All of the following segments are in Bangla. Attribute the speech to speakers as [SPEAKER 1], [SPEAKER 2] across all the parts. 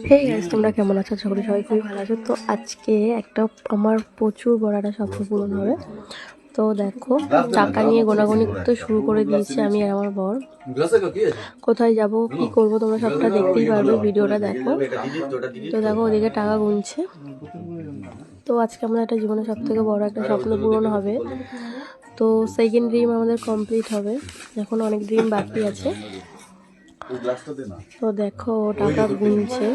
[SPEAKER 1] হে গাইস, তোমরা কেমন আছো? আশা করি সবাই খুবই ভালো আছো। তো আজকে একটা আমার প্রচুর বড় একটা স্বপ্ন পূরণ হবে। তো দেখো, টাকা নিয়ে গোনাগুনি করতে শুরু করে দিয়েছি আমি আর আমার বর। কোথায় যাব, কি করব, তোমরা সবটা দেখতেই পারবে, ভিডিওটা দেখো। তো দেখো, ওদিকে টাকা গুনছে। তো আজকে আমরা একটা জীবনের সব থেকে বড় একটা স্বপ্ন পূরণ হবে। তো সেকেন্ড ড্রিম আমাদের কমপ্লিট হবে, এখন অনেক ড্রিম বাকি আছে। তো দেখো, টাকা গুনছে।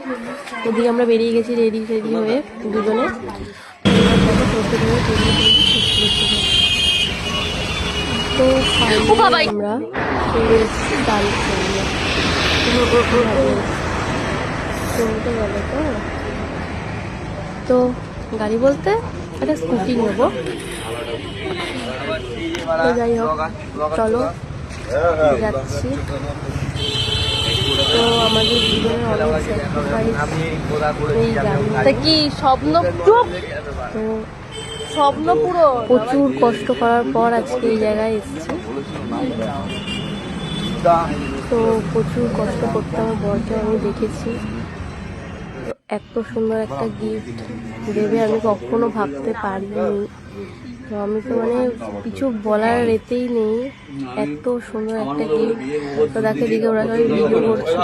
[SPEAKER 1] ওদিকে আমরা বেরিয়ে গেছি রেডি হয়ে দুজনে। তো আমরা চলে এসেছি গাড়ি চালিয়ে। চলতে গেলে তো গাড়ি বলতে একটা স্কুটি নেবো। তো যাই হোক, চলো যাচ্ছি। তো আমাদের জীবনের অনেক এই গাড়িটা কি স্বপ্ন, তো স্বপ্ন পুরো প্রচুর কষ্ট করার পর আজকে এই জায়গায় এসেছি। তো প্রচুর কষ্ট করতে আমার বরকে আমি দেখেছি, এত সুন্দর একটা গিফট দেবে আমি কখনো ভাবতে পারিনি। তো আমি তো মানে কিছু বলার রেতেই নেই, এত সুন্দর একটা গিফট। তো দেখে দিকে ওরা সবাই ভিডিও করছিল।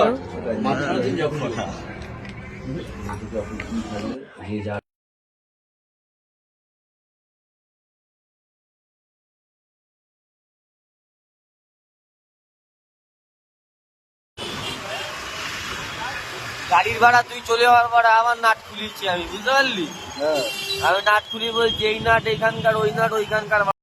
[SPEAKER 2] গাড়ির ভাড়া তুই চলে যাওয়ার পরে আমার নাট খুলিয়েছি আমি, বুঝতে পারলি? আমি নাট খুলি বলছি এই নাট এইখানকার, ওই নাট ওইখানকার।